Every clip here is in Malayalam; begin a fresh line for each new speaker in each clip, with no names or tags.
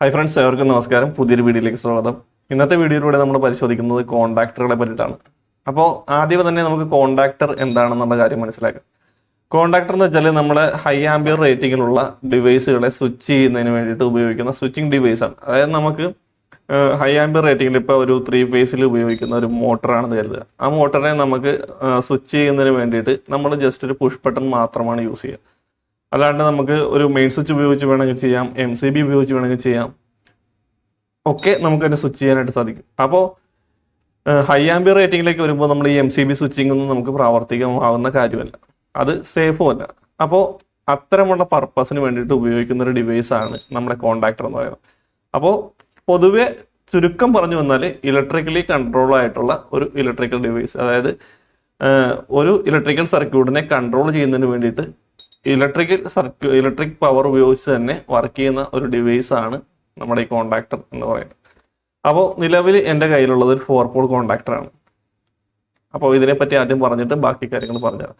Hi friends, everyone namaskaram. പുതിയൊരു വീഡിയോയിലേക്ക് സ്വാഗതം. ഇന്നത്തെ വീഡിയോയിലൂടെ നമ്മൾ പരിശോധിക്കുന്നത് കോണ്ടാക്ടറുകളെ പറ്റിയിട്ടാണ്. അപ്പോൾ ആദ്യം തന്നെ നമുക്ക് കോണ്ടാക്ടർ എന്താണെന്നുള്ള കാര്യം മനസ്സിലാക്കാം. കോണ്ടാക്ടർ എന്ന് വെച്ചാൽ നമ്മുടെ ഹൈ ആംബിയർ റേറ്റിംഗിലുള്ള ഡിവൈസുകളെ സ്വിച്ച് ചെയ്യുന്നതിന് വേണ്ടിയിട്ട് ഉപയോഗിക്കുന്ന സ്വിച്ചിങ് ഡിവൈസ് ആണ്. അതായത് നമുക്ക് ഹൈ ആംബിയർ റേറ്റിംഗിൽ ഇപ്പോൾ ഒരു 3 ഫേസിൽ ഉപയോഗിക്കുന്ന ഒരു മോട്ടറാണെന്ന് കരുതുക. ആ മോട്ടറിനെ നമുക്ക് സ്വിച്ച് ചെയ്യുന്നതിന് വേണ്ടിയിട്ട് നമ്മൾ ജസ്റ്റ് ഒരു പുഷ് ബട്ടൺ മാത്രമാണ് യൂസ് ചെയ്യുക. അല്ലാണ്ട് നമുക്ക് ഒരു മെയിൻ സ്വിച്ച് ഉപയോഗിച്ച് വേണമെങ്കിൽ ചെയ്യാം, MCB ഉപയോഗിച്ച് വേണമെങ്കിൽ ചെയ്യാം, ഒക്കെ നമുക്ക് അതിനെ സ്വിച്ച് ചെയ്യാനായിട്ട് സാധിക്കും. അപ്പോൾ ഹൈ ആംബിയർ റേറ്റിംഗിലേക്ക് വരുമ്പോൾ നമ്മൾ ഈ MCB സ്വിച്ചിങ് ഒന്നും നമുക്ക് പ്രാവർത്തികമാവുന്ന കാര്യമല്ല, അത് സേഫും അല്ല. അപ്പോൾ അത്തരമുള്ള പർപ്പസിന് വേണ്ടിയിട്ട് ഉപയോഗിക്കുന്ന ഒരു ഡിവൈസാണ് നമ്മുടെ കോണ്ടാക്ടർ എന്ന് പറയുന്നത്. അപ്പോൾ പൊതുവെ ചുരുക്കം പറഞ്ഞു വന്നാൽ ഇലക്ട്രിക്കലി കൺട്രോൾ ആയിട്ടുള്ള ഒരു ഇലക്ട്രിക്കൽ ഡിവൈസ്, അതായത് ഒരു ഇലക്ട്രിക്കൽ സർക്യൂട്ടിനെ കൺട്രോൾ ചെയ്യുന്നതിന് വേണ്ടിയിട്ട് ഇലക്ട്രിക് പവർ ഉപയോഗിച്ച് തന്നെ വർക്ക് ചെയ്യുന്ന ഒരു ഡിവൈസ് ആണ് നമ്മുടെ ഈ കോണ്ടാക്ടർ എന്ന് പറയുന്നത്. അപ്പോൾ നിലവിൽ എൻ്റെ കയ്യിലുള്ളത് ഒരു 4 പോൾ കോണ്ടാക്ടർ ആണ്. അപ്പോൾ ഇതിനെപ്പറ്റി ആദ്യം പറഞ്ഞിട്ട് ബാക്കി കാര്യങ്ങൾ പറഞ്ഞുതരാം.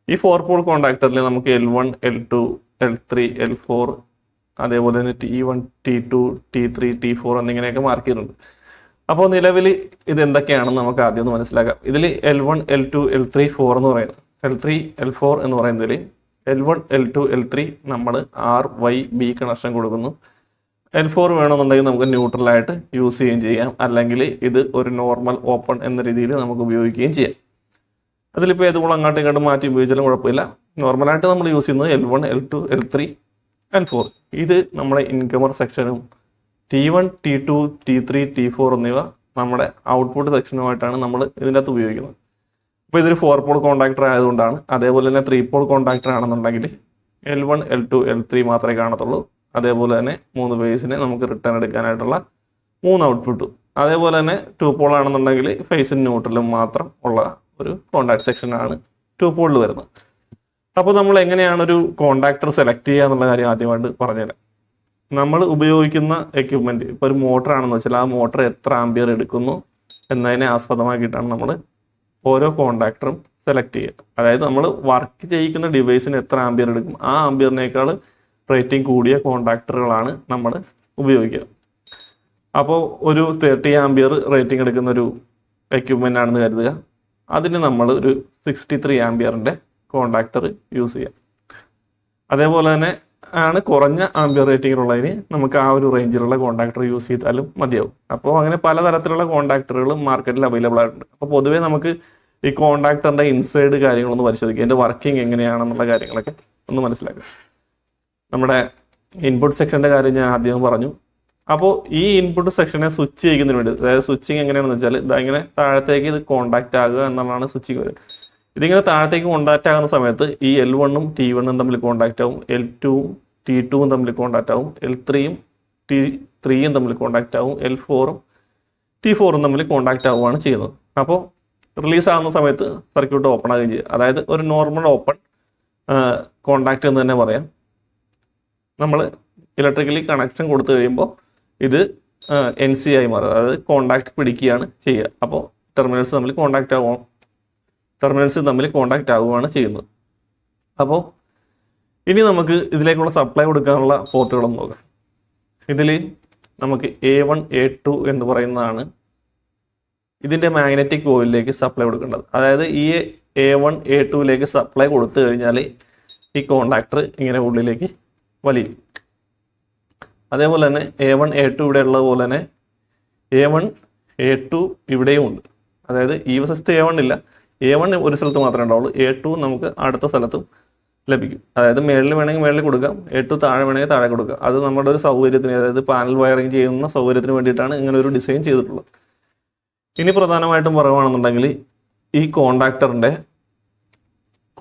ഈ 4 പോൾ കോണ്ടാക്ടറിൽ നമുക്ക് L1, L2, L3, L4, അതേപോലെ തന്നെ T1, T2, T3, T4 എന്നിങ്ങനെയൊക്കെ mark ചെയ്തിട്ടുണ്ട്. അപ്പോൾ നിലവിൽ ഇത് എന്തൊക്കെയാണെന്ന് നമുക്ക് ആദ്യം ഒന്ന് മനസ്സിലാക്കാം. ഇതിൽ L1, L2, L3, 4 എന്ന് പറയുന്നത്, L3, L4 എന്ന് പറയുന്നതിൽ L1, L2, L3 നമ്മൾ RYB കണക്ഷൻ കൊടുക്കുന്നു. L4 വേണമെന്നുണ്ടെങ്കിൽ നമുക്ക് ന്യൂട്രലായിട്ട് യൂസ് ചെയ്യുകയും ചെയ്യാം, അല്ലെങ്കിൽ ഇത് ഒരു നോർമൽ ഓപ്പൺ എന്ന രീതിയിൽ നമുക്ക് ഉപയോഗിക്കുകയും ചെയ്യാം. അതിലിപ്പോൾ ഏതുപോലെ അങ്ങോട്ടും ഇങ്ങോട്ടും മാറ്റി ഉപയോഗിച്ചാലും കുഴപ്പമില്ല. നോർമലായിട്ട് നമ്മൾ യൂസ് ചെയ്യുന്നത് L1, L2, L3, L4. ഇത് നമ്മുടെ ഇൻകമർ സെക്ഷനും T1, T2, T3, T4 എന്നിവ നമ്മുടെ ഔട്ട്പുട്ട് സെക്ഷനുമായിട്ടാണ് നമ്മൾ ഇതിൻ്റെ അകത്ത് ഉപയോഗിക്കുന്നത്. അപ്പോൾ ഇതൊരു 4 പോൾ കോണ്ടാക്ടർ ആയതുകൊണ്ടാണ്. അതേപോലെ തന്നെ 3 പോൾ കോണ്ടാക്ടർ ആണെന്നുണ്ടെങ്കിൽ L1, L2, L3 മാത്രമേ കാണത്തുള്ളൂ. അതേപോലെ തന്നെ 3 ഫേസിനെ നമുക്ക് റിട്ടേൺ എടുക്കാനായിട്ടുള്ള 3 ഔട്ട്പുട്ടും. അതേപോലെ തന്നെ 2 പോൾ ആണെന്നുണ്ടെങ്കിൽ ഫേസും ന്യൂട്രലും മാത്രം ഉള്ള ഒരു കോണ്ടാക്ട് സെക്ഷനാണ് 2 പോളിൽ വരുന്നത്. അപ്പോൾ നമ്മൾ എങ്ങനെയാണ് ഒരു കോണ്ടാക്ടർ സെലക്ട് ചെയ്യുക എന്നുള്ള കാര്യം ആദ്യമായിട്ട് പറഞ്ഞുതരാം. നമ്മൾ ഉപയോഗിക്കുന്ന എക്യുപ്മെൻറ്റ്, ഇപ്പോൾ ഒരു മോട്ടർ ആണെന്ന് വെച്ചാൽ ആ മോട്ടർ എത്ര ആംബിയർ എടുക്കുന്നു എന്നതിനെ ആസ്പദമാക്കിയിട്ടാണ് നമ്മൾ ഓരോ കോണ്ടാക്ടറും സെലക്ട് ചെയ്യുക. അതായത് നമ്മൾ വർക്ക് ചെയ്യിക്കുന്ന ഡിവൈസിന് എത്ര ആംബിയർ എടുക്കും, ആ ആംബിയറിനേക്കാൾ റേറ്റിംഗ് കൂടിയ കോണ്ടാക്ടറുകളാണ് നമ്മൾ ഉപയോഗിക്കുക. അപ്പോൾ ഒരു 30 ആംബിയർ റേറ്റിംഗ് എടുക്കുന്ന ഒരു എക്യുപ്മെൻ്റ് ആണെന്ന് കരുതുക. അതിന് നമ്മൾ ഒരു 63 ആംബിയറിൻ്റെ കോണ്ടാക്ടർ യൂസ് ചെയ്യാം. അതേപോലെ തന്നെ ആണ് കുറഞ്ഞ ആംബിയർ റേറ്റിംഗിലുള്ളതിന് നമുക്ക് ആ ഒരു റേഞ്ചിലുള്ള കോണ്ടാക്ടർ യൂസ് ചെയ്താലും മതിയാവും. അപ്പോൾ അങ്ങനെ പലതരത്തിലുള്ള കോണ്ടാക്ടറുകളും മാർക്കറ്റിൽ അവൈലബിൾ ആയിട്ടുണ്ട്. അപ്പോൾ പൊതുവേ നമുക്ക് ഈ കോണ്ടാക്ടറിൻ്റെ ഇൻസൈഡ് കാര്യങ്ങളൊന്ന് പരിശോധിക്കുക, അതിൻ്റെ വർക്കിംഗ് എങ്ങനെയാണെന്നുള്ള കാര്യങ്ങളൊക്കെ ഒന്ന് മനസ്സിലാക്കുക. നമ്മുടെ ഇൻപുട്ട് സെക്ഷൻ്റെ കാര്യം ഞാൻ ആദ്യം പറഞ്ഞു. അപ്പോൾ ഈ ഇൻപുട്ട് സെക്ഷനെ സ്വിച്ച് ചെയ്യുന്നതിന് വേണ്ടി, അതായത് സ്വിച്ചിങ് എങ്ങനെയാണെന്ന് വെച്ചാൽ ഇങ്ങനെ താഴത്തേക്ക് ഇത് കോണ്ടാക്ട് ആകുക എന്നുള്ളതാണ് സ്വിച്ചിങ് വരിക. ഇതിങ്ങനെ താഴത്തേക്ക് കോണ്ടാക്ട് ആകുന്ന സമയത്ത് ഈ L1ഉം T1ഉം തമ്മിൽ കോണ്ടാക്ട് ആവും, L2ഉം T2ഉം തമ്മിൽ കോണ്ടാക്ട് ആവും, L3ഉം T3ഉം തമ്മിൽ കോണ്ടാക്ട് ആവും, L4ഉം T4ഉം തമ്മിൽ കോണ്ടാക്ട് ആവുകയാണ് ചെയ്യുന്നത്. അപ്പോൾ റിലീസ് ആകുന്ന സമയത്ത് സർക്യൂട്ട് ഓപ്പൺ ആകുകയും ചെയ്യുക. അതായത് ഒരു നോർമൽ ഓപ്പൺ കോണ്ടാക്ട് എന്ന് തന്നെ പറയാം. നമ്മൾ ഇലക്ട്രിക്കലി കണക്ഷൻ കൊടുത്തു കഴിയുമ്പോൾ ഇത് NC ആയി മാറും, അതായത് കോണ്ടാക്ട് പിടിക്കുകയാണ് ചെയ്യുക. അപ്പോൾ ടെർമിനൽസ് തമ്മിൽ കോണ്ടാക്ട് ആവുകയാണ് ചെയ്യുന്നത്. അപ്പോൾ ഇനി നമുക്ക് ഇതിലേക്കുള്ള സപ്ലൈ കൊടുക്കാനുള്ള പോർട്ടുകളൊന്നും നോക്കാം. ഇതിൽ നമുക്ക് A1, A2 എന്ന് പറയുന്നതാണ് ഇതിൻ്റെ മാഗ്നറ്റിക് കോയിലിലേക്ക് സപ്ലൈ കൊടുക്കേണ്ടത്. അതായത് ഈ A1, A2ലേക്ക് സപ്ലൈ കൊടുത്തു കഴിഞ്ഞാൽ ഈ കോണ്ടാക്ടർ ഇങ്ങനെ ഉള്ളിലേക്ക് വലിയും. അതേപോലെ തന്നെ A1, A2 ഇവിടെ ഉള്ളത് പോലെ തന്നെ A1, A2 ഇവിടെയും ഉണ്ട്. അതായത് ഈ വശത്ത് A1 ഇല്ല, A1 ഒരു സ്ഥലത്ത് മാത്രമേ ഉണ്ടാവുള്ളൂ, A2 നമുക്ക് അടുത്ത സ്ഥലത്തും ലഭിക്കും. അതായത് മേളിൽ വേണമെങ്കിൽ മേളിൽ കൊടുക്കാം, A2 താഴെ വേണമെങ്കിൽ താഴെ കൊടുക്കാം. അത് നമ്മുടെ ഒരു സൗകര്യത്തിന്, അതായത് പാനൽ വയറിങ് ചെയ്യുന്ന സൗകര്യത്തിന് വേണ്ടിയിട്ടാണ് ഇങ്ങനെ ഒരു ഡിസൈൻ ചെയ്തിട്ടുള്ളത്. ഇനി പ്രധാനമായിട്ടും പറയുകയാണെന്നുണ്ടെങ്കിൽ ഈ കോണ്ടാക്ടറിൻ്റെ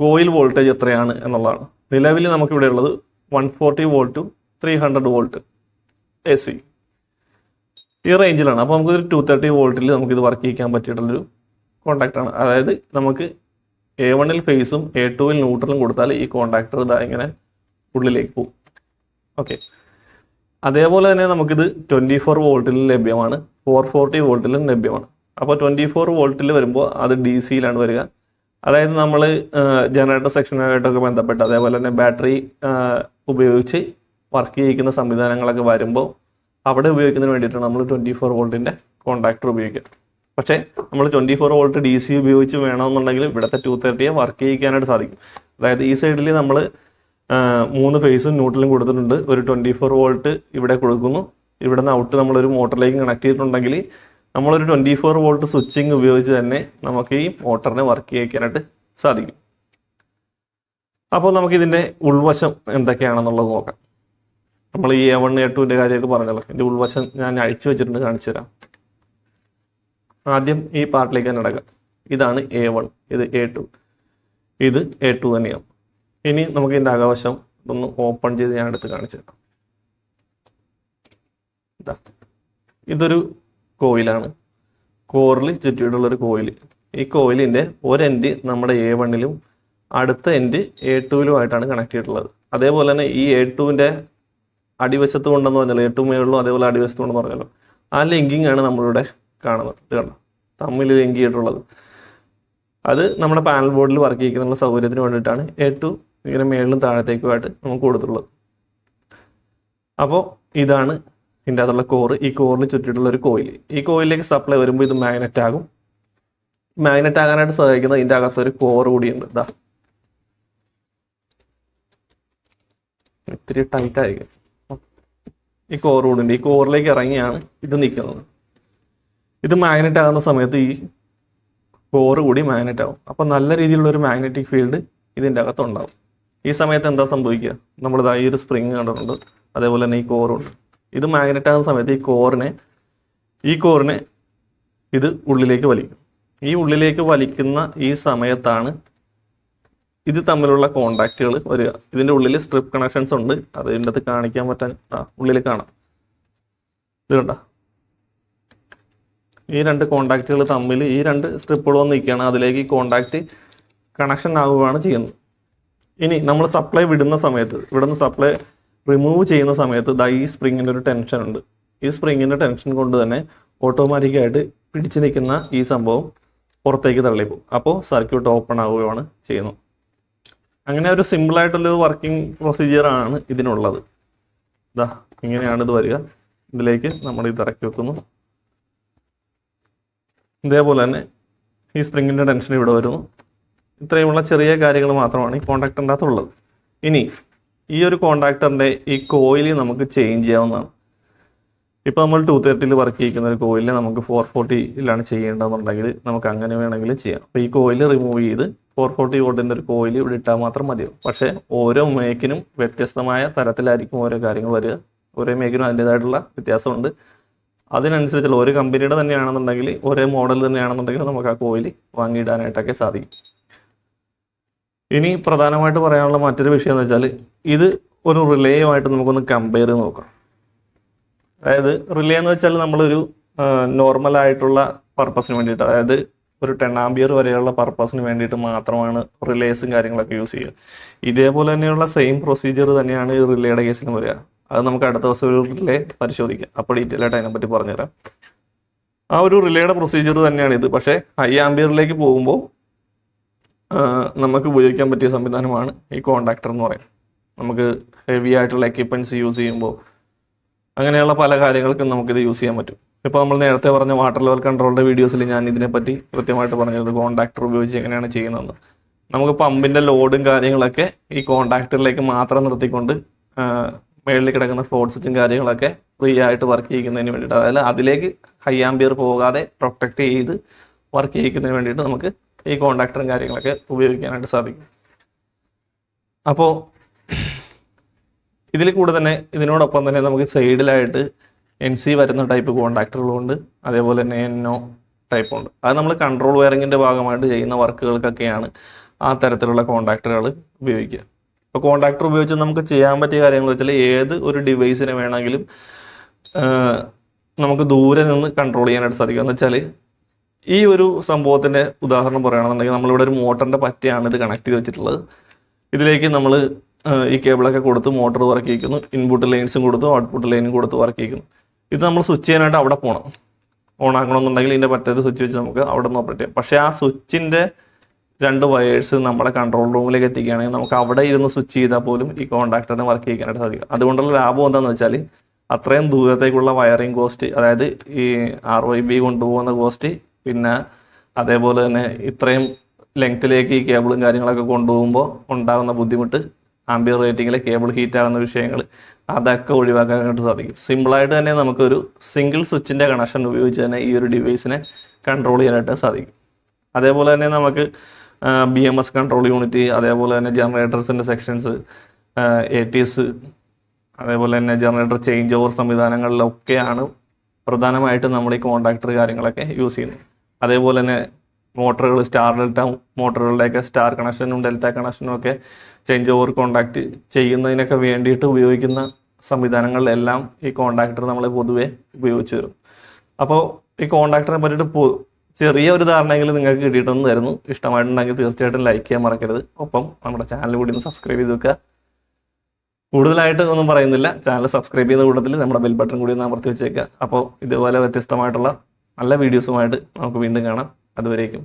കോയിൽ വോൾട്ടേജ് എത്രയാണ് എന്നുള്ളതാണ്. നിലവിൽ നമുക്കിവിടെ ഉള്ളത് 140 വോൾട്ട് ടു 300 വോൾട്ട് AC ഈ റേഞ്ചിലാണ്. അപ്പോൾ നമുക്കൊരു 230 വോൾട്ടിൽ നമുക്കിത് വർക്ക് ചെയ്യിക്കാൻ പറ്റിയിട്ടുള്ളൊരു കോണ്ടാക്ടറാണ്. അതായത് നമുക്ക് A1ൽ ഫേസും A2ൽ ന്യൂട്രലും കൊടുത്താൽ ഈ കോണ്ടാക്ടർ ഇതാ ഇങ്ങനെ ഉള്ളിലേക്ക് പോകും. ഓക്കെ, അതേപോലെ തന്നെ നമുക്കിത് 24 വോൾട്ടിലും ലഭ്യമാണ്, 440 വോൾട്ടിലും ലഭ്യമാണ്. അപ്പോൾ 24 വോൾട്ടിൽ വരുമ്പോൾ അത് DC-യിലാണ് വരിക. അതായത് നമ്മൾ ജനറേറ്റർ സെക്ഷനുമായിട്ടൊക്കെ ബന്ധപ്പെട്ട്, അതേപോലെ തന്നെ ബാറ്ററി ഉപയോഗിച്ച് വർക്ക് ചെയ്യിക്കുന്ന സംവിധാനങ്ങളൊക്കെ വരുമ്പോൾ അവിടെ ഉപയോഗിക്കുന്നതിന് വേണ്ടിയിട്ടാണ് നമ്മൾ 24 വോൾട്ടിൻ്റെ കോണ്ടാക്ടർ ഉപയോഗിക്കുക. പക്ഷേ നമ്മൾ 24 വോൾട്ട് DC ഉപയോഗിച്ച് വേണമെന്നുണ്ടെങ്കിൽ ഇവിടുത്തെ 230 വർക്ക് ചെയ്യിക്കാനായിട്ട് സാധിക്കും. അതായത് ഈ സൈഡിൽ നമ്മൾ 3 ഫേസും ന്യൂട്രലും കൊടുത്തിട്ടുണ്ട്. ഒരു 24 വോൾട്ട് ഇവിടെ കൊടുക്കുന്നു. ഇവിടെ നിന്ന് ഔട്ട് നമ്മളൊരു മോട്ടറിലേക്ക് കണക്ട് ചെയ്തിട്ടുണ്ടെങ്കിൽ നമ്മളൊരു 24 വോൾട്ട് സ്വിച്ചിങ് ഉപയോഗിച്ച് തന്നെ നമുക്ക് ഈ മോട്ടറിനെ വർക്ക് ചെയ്യിക്കാനായിട്ട് സാധിക്കും. അപ്പോൾ നമുക്കിതിൻ്റെ ഉൾവശം എന്തൊക്കെയാണെന്നുള്ളത് നോക്കാം. നമ്മൾ ഈ A1 A2ൻ്റെ കാര്യമൊക്കെ പറഞ്ഞല്ലോ. ഇതിൻ്റെ ഉൾവശം ഞാൻ അഴിച്ചു വെച്ചിട്ടുണ്ട്, കാണിച്ചു തരാം. ആദ്യം ഈ പാർട്ടിലേക്ക് തന്നെ നടക്കാം. ഇതാണ് A1, ഇത് A2, ഇത് A2 തന്നെയാണ്. ഇനി നമുക്ക് ഇതിൻ്റെ അകവശം ഒന്ന് ഓപ്പൺ ചെയ്ത് ഞാൻ എടുത്ത് കാണിച്ചു തരാം. ഇതൊരു കോയിലാണ്, കോറിൽ ചുറ്റിയിട്ടുള്ളൊരു കോയിൽ. ഈ കോയിലിൻ്റെ ഒരെൻഡ് നമ്മുടെ A1ലും അടുത്ത എൻഡ് A2ലുമായിട്ടാണ് കണക്ട് ചെയ്തിട്ടുള്ളത്. അതേപോലെ തന്നെ ഈ A2ൻ്റെ അടിവശത്ത് കൊണ്ടെന്ന് പറഞ്ഞല്ലോ, A2 മേളിലും അതേപോലെ അടിവശത്ത് കൊണ്ടെന്ന് പറഞ്ഞല്ലോ, ആ ലിങ്കിങ് ആണ് നമ്മളിവിടെ കാണുന്നത്. ഇത് കണ്ടോ, തമ്മിൽ ലിങ്ക് ചെയ്തിട്ടുള്ളത്. അത് നമ്മുടെ പാനൽ ബോർഡിൽ വർക്ക് ചെയ്യിക്കുന്ന സൗകര്യത്തിന് വേണ്ടിയിട്ടാണ് A2 ഇങ്ങനെ മേളിലും താഴത്തേക്കുമായിട്ട് നമുക്ക് കൊടുത്തിട്ടുള്ളത്. അപ്പോൾ ഇതാണ് ഇതിൻ്റെ അകത്തുള്ള കോറ്. ഈ കോറിൽ ചുറ്റിയിട്ടുള്ള ഒരു കോയിൽ. ഈ കോയിലേക്ക് സപ്ലൈ വരുമ്പോൾ ഇത് മാഗ്നറ്റ് ആകും. മാഗ്നറ്റ് ആകാനായിട്ട് സഹായിക്കുന്ന ഇതിൻ്റെ അകത്തൊരു കോർ കൂടിയുണ്ട്. ഇതാ, ഇത്തിരി ടൈറ്റ് ആയിരിക്കും. ഈ കോർ കൂടിയുണ്ട്. ഈ കോറിലേക്ക് ഇറങ്ങിയാണ് ഇത് നിൽക്കുന്നത്. ഇത് മാഗ്നറ്റ് ആകുന്ന സമയത്ത് ഈ കോറ് കൂടി മാഗ്നറ്റ് ആവും. അപ്പോൾ നല്ല രീതിയിലുള്ള ഒരു മാഗ്നറ്റിക് ഫീൽഡ് ഇതിൻ്റെ അകത്തുണ്ടാവും. ഈ സമയത്ത് എന്താ സംഭവിക്കുക? നമ്മളിതാ ഈ ഒരു സ്പ്രിങ് കണ്ടിട്ടുണ്ട്, അതേപോലെ തന്നെ ഈ കോറുണ്ട്. ഇത് മാഗ്നറ്റ് ആകുന്ന സമയത്ത് ഈ കോറിനെ ഇത് ഉള്ളിലേക്ക് വലിക്കും. ഈ ഉള്ളിലേക്ക് വലിക്കുന്ന ഈ സമയത്താണ് ഇത് തമ്മിലുള്ള കോണ്ടാക്റ്റുകൾ വരിക. ഇതിൻ്റെ ഉള്ളിൽ സ്ട്രിപ്പ് കണക്ഷൻസ് ഉണ്ട്, അത് ഇതിൻ്റെ അകത്ത് കാണിക്കാൻ പറ്റാൻ ഉള്ളിൽ കാണാം. ഇത് കണ്ട, ഈ രണ്ട് കോണ്ടാക്റ്റുകൾ തമ്മിൽ ഈ രണ്ട് സ്ട്രിപ്പുകൾ വന്ന് നിൽക്കുകയാണ്. അതിലേക്ക് ഈ കോണ്ടാക്റ്റ് കണക്ഷൻ ആവുകയാണ് ചെയ്യുന്നത്. ഇനി നമ്മൾ സപ്ലൈ വിടുന്ന സമയത്ത്, ഇവിടെ നിന്ന് സപ്ലൈ റിമൂവ് ചെയ്യുന്ന സമയത്ത് ഈ സ്പ്രിങ്ങിൻ്റെ ഒരു ടെൻഷൻ ഉണ്ട്. ഈ സ്പ്രിങ്ങിൻ്റെ ടെൻഷൻ കൊണ്ട് തന്നെ ഓട്ടോമാറ്റിക്കായിട്ട് പിടിച്ചു നിൽക്കുന്ന ഈ സംഭവം പുറത്തേക്ക് തള്ളിപ്പോകും. അപ്പോൾ സർക്യൂട്ട് ഓപ്പൺ ആവുകയാണ് ചെയ്യുന്നത്. അങ്ങനെ ഒരു സിമ്പിളായിട്ടുള്ളൊരു വർക്കിംഗ് പ്രൊസീജിയറാണ് ഇതിനുള്ളത്. ഇതാ ഇങ്ങനെയാണ് ഇത് വരിക. ഇതിലേക്ക് നമ്മൾ ഇത് ഇറക്കി വെക്കുന്നു. ഇതേപോലെ തന്നെ ഈ സ്പ്രിങ്ങിൻ്റെ ടെൻഷൻ ഇവിടെ വരുന്നു. ഇത്രയുമുള്ള ചെറിയ കാര്യങ്ങൾ മാത്രമാണ് ഈ കോണ്ടാക്ടറിൻ്റെ അകത്തുള്ളത്. ഇനി ഈ ഒരു കോണ്ടാക്ടറിൻ്റെ ഈ കോയിൽ നമുക്ക് ചേഞ്ച് ചെയ്യാവുന്നതാണ്. ഇപ്പോൾ നമ്മൾ 230 വർക്ക് ചെയ്യിക്കുന്ന ഒരു കോയിലിനെ നമുക്ക് 440 ചെയ്യേണ്ടതെന്നുണ്ടെങ്കിൽ നമുക്ക് അങ്ങനെ വേണമെങ്കിൽ ചെയ്യാം. അപ്പോൾ ഈ കോയിൽ റിമൂവ് ചെയ്ത് 440 വോൾട്ടിൻ്റെ ഒരു കോയിൽ ഇവിടെ ഇട്ടാൽ മാത്രം മതിയാവും. പക്ഷേ ഓരോ മേക്കിനും വ്യത്യസ്തമായ തരത്തിലായിരിക്കും ഓരോ കാര്യങ്ങൾ വരിക. ഓരോ മേക്കിനും അതിൻ്റേതായിട്ടുള്ള വ്യത്യാസമുണ്ട്. അതിനനുസരിച്ചുള്ള ഒരു കമ്പനിയുടെ തന്നെയാണെന്നുണ്ടെങ്കിൽ, ഒരേ മോഡൽ തന്നെയാണെന്നുണ്ടെങ്കിൽ നമുക്ക് ആ കോയിൽ വാങ്ങിയിടാനായിട്ടൊക്കെ സാധിക്കും. ഇനി പ്രധാനമായിട്ട് പറയാനുള്ള മറ്റൊരു വിഷയം എന്ന് വെച്ചാൽ, ഇത് ഒരു റിലേയുമായിട്ട് നമുക്കൊന്ന് കമ്പയർ ചെയ്ത് നോക്കാം. അതായത് റിലേ എന്ന് വെച്ചാൽ നമ്മളൊരു നോർമലായിട്ടുള്ള പർപ്പസിന് വേണ്ടിയിട്ട്, അതായത് ഒരു 10 ആംപിയർ വരെയുള്ള പർപ്പസിന് വേണ്ടിയിട്ട് മാത്രമാണ് റിലേസും കാര്യങ്ങളൊക്കെ യൂസ് ചെയ്യുക. ഇതേപോലെ തന്നെയുള്ള സെയിം പ്രൊസീജിയർ തന്നെയാണ് ഈ റിലേയുടെ കേസിന് വരിക. അത് നമുക്ക് അടുത്ത ദിവസം ഒരു റിലേ പരിശോധിക്കാം. അപ്പോൾ ഡീറ്റെയിൽ ആയിട്ട് അതിനെപ്പറ്റി പറഞ്ഞുതരാം. ആ ഒരു റിലേയുടെ പ്രൊസീജിയർ തന്നെയാണ് ഇത്. പക്ഷേ ഹൈ ആംപിയറിലേക്ക് പോകുമ്പോൾ നമുക്ക് ഉപയോഗിക്കാൻ പറ്റിയ സംവിധാനമാണ് ഈ കോണ്ടാക്ടർ എന്ന് പറയുന്നത്. നമുക്ക് ഹെവി ആയിട്ടുള്ള എക്യുപ്മെൻറ്റ്സ് യൂസ് ചെയ്യുമ്പോൾ അങ്ങനെയുള്ള പല കാര്യങ്ങൾക്കും നമുക്കിത് യൂസ് ചെയ്യാൻ പറ്റും. ഇപ്പോൾ നമ്മൾ നേരത്തെ പറഞ്ഞ വാട്ടർ ലെവൽ കൺട്രോളിൻ്റെ വീഡിയോസിൽ ഞാൻ ഇതിനെപ്പറ്റി കൃത്യമായിട്ട് പറഞ്ഞത് കോണ്ടാക്ടർ ഉപയോഗിച്ച് എങ്ങനെയാണ് ചെയ്യുന്നതെന്ന്. നമുക്ക് പമ്പിൻ്റെ ലോഡും കാര്യങ്ങളൊക്കെ ഈ കോണ്ടാക്ടറിലേക്ക് മാത്രം നിർത്തിക്കൊണ്ട് മേളിൽ കിടക്കുന്ന ഫ്ലോട്ട് സ്വിച്ചും കാര്യങ്ങളൊക്കെ ഫ്രീ ആയിട്ട് വർക്ക് ചെയ്യിക്കുന്നതിന് വേണ്ടിയിട്ട്, അതായത് അതിലേക്ക് ഹൈ ആംപിയർ പോകാതെ പ്രൊട്ടക്റ്റ് ചെയ്ത് വർക്ക് ചെയ്യിക്കുന്നതിന് വേണ്ടിയിട്ട് നമുക്ക് ഈ കോണ്ടാക്ടറും കാര്യങ്ങളൊക്കെ ഉപയോഗിക്കാനായിട്ട് സാധിക്കും. അപ്പോൾ ഇതിൽ കൂടെ തന്നെ ഇതിനോടൊപ്പം തന്നെ നമുക്ക് സൈഡിലായിട്ട് NC വരുന്ന ടൈപ്പ് കോണ്ടാക്ടറുകളുണ്ട്, അതേപോലെ തന്നെ NO ടൈപ്പുണ്ട്. അത് നമ്മൾ കൺട്രോൾ വയറിങ്ങിൻ്റെ ഭാഗമായിട്ട് ചെയ്യുന്ന വർക്കുകൾക്കൊക്കെയാണ് ആ തരത്തിലുള്ള കോണ്ടാക്ടറുകൾ ഉപയോഗിക്കുക. അപ്പോൾ കോണ്ടാക്ടർ ഉപയോഗിച്ച് നമുക്ക് ചെയ്യാൻ പറ്റിയ കാര്യങ്ങൾ വെച്ചാൽ, ഏത് ഒരു ഡിവൈസിനെ വേണമെങ്കിലും നമുക്ക് ദൂരെ നിന്ന് കൺട്രോൾ ചെയ്യാനായിട്ട് സാധിക്കും. എന്ന് വെച്ചാൽ, ഈ ഒരു സംഭവത്തിൻ്റെ ഉദാഹരണം പറയുകയാണെന്നുണ്ടെങ്കിൽ, നമ്മളിവിടെ ഒരു മോട്ടറിൻ്റെ പറ്റയാണ് ഇത് കണക്ട് ചെയ്ത് വെച്ചിട്ടുള്ളത്. ഇതിലേക്ക് നമ്മൾ ഈ കേബിളൊക്കെ കൊടുത്ത് മോട്ടർ വർക്ക് ചെയ്യിക്കുന്നു, ഇൻപുട്ട് ലൈൻസും കൊടുത്ത് ഔട്ട്പുട്ട് ലൈനും കൊടുത്ത് വർക്ക് ചെയ്യിക്കുന്നു. ഇത് നമ്മൾ സ്വിച്ച് ചെയ്യാനായിട്ട് അവിടെ പോകണം. ഓൺ ആക്കണമെന്നുണ്ടെങ്കിൽ ഇതിൻ്റെ മറ്റൊരു സ്വിച്ച് വെച്ച് നമുക്ക് അവിടെ നിന്ന് ഓപ്പറേറ്റ് ചെയ്യാം. പക്ഷേ ആ സ്വിച്ചിൻ്റെ 2 വയേഴ്സ് നമ്മുടെ കൺട്രോൾ റൂമിലേക്ക് എത്തിക്കുകയാണെങ്കിൽ നമുക്ക് അവിടെ ഇരുന്ന് സ്വിച്ച് ചെയ്താൽ പോലും ഈ കോണ്ടാക്ടറിനെ വർക്ക് ചെയ്യിക്കാനായിട്ട് സാധിക്കും. അതുകൊണ്ടുള്ള ലാഭം എന്താണെന്ന് വെച്ചാൽ, അത്രയും ദൂരത്തേക്കുള്ള വയറിംഗ് കോസ്റ്റ്, അതായത് ഈ RYB കൊണ്ടുപോകുന്ന കോസ്റ്റ്, പിന്നെ അതേപോലെ തന്നെ ഇത്രയും ലെങ്ത്തിലേക്ക് ഈ കേബിളും കാര്യങ്ങളൊക്കെ കൊണ്ടുപോകുമ്പോൾ ഉണ്ടാകുന്ന ബുദ്ധിമുട്ട്, ആംബിയർ റേറ്റിങ്ങിലെ കേബിൾ ഹീറ്റ് ആകുന്ന വിഷയങ്ങൾ, അതൊക്കെ ഒഴിവാക്കാനായിട്ട് സാധിക്കും. സിമ്പിളായിട്ട് തന്നെ നമുക്കൊരു സിംഗിൾ സ്വിച്ചിൻ്റെ കണക്ഷൻ ഉപയോഗിച്ച് തന്നെ ഈ ഒരു ഡിവൈസിനെ കൺട്രോൾ ചെയ്യാനായിട്ട് സാധിക്കും. അതേപോലെ തന്നെ നമുക്ക് BMS കൺട്രോൾ യൂണിറ്റ്, അതേപോലെ തന്നെ ജനറേറ്റേഴ്സിൻ്റെ സെക്ഷൻസ്, ATS, അതേപോലെ തന്നെ ജനറേറ്റർ ചേഞ്ച് ഓവർ സംവിധാനങ്ങളിലൊക്കെയാണ് പ്രധാനമായിട്ടും നമ്മൾ ഈ കോണ്ടാക്ടർ കാര്യങ്ങളൊക്കെ യൂസ് ചെയ്യുന്നത്. അതേപോലെ തന്നെ മോട്ടറുകൾ, സ്റ്റാർ ഡെൽറ്റ മോട്ടറുകളുടെയൊക്കെ സ്റ്റാർ കണക്ഷനും ഡെൽറ്റ കണക്ഷനും ഒക്കെ ചേഞ്ച് ഓവർ കോണ്ടാക്ട് ചെയ്യുന്നതിനൊക്കെ വേണ്ടിയിട്ട് ഉപയോഗിക്കുന്ന സംവിധാനങ്ങളിലെല്ലാം ഈ കോണ്ടാക്ടർ നമ്മൾ പൊതുവെ ഉപയോഗിച്ച് വരും. അപ്പോൾ ഈ കോണ്ടാക്ടറിനെ പറ്റിയിട്ട് ചെറിയ ഒരു ധാരണയെങ്കിലും നിങ്ങൾക്ക് കിട്ടിയിട്ടെന്ന് തരുന്നു. ഇഷ്ടമായിട്ടുണ്ടെങ്കിൽ തീർച്ചയായിട്ടും ലൈക്ക് ചെയ്യാൻ മറക്കരുത്. ഒപ്പം നമ്മുടെ ചാനൽ കൂടി ഒന്ന് സബ്സ്ക്രൈബ് ചെയ്ത് വെക്കുക. കൂടുതലായിട്ട് ഒന്നും പറയുന്നില്ല, ചാനൽ സബ്സ്ക്രൈബ് ചെയ്യുന്ന കൂട്ടത്തിൽ നമ്മുടെ ബെൽ ബട്ടൺ കൂടി ഒന്ന് അമർത്തി വെച്ചേക്കുക. അപ്പോൾ ഇതുപോലെ വ്യത്യസ്തമായിട്ടുള്ള നല്ല വീഡിയോസുമായിട്ട് നമുക്ക് വീണ്ടും കാണാം. അതുവരേക്കും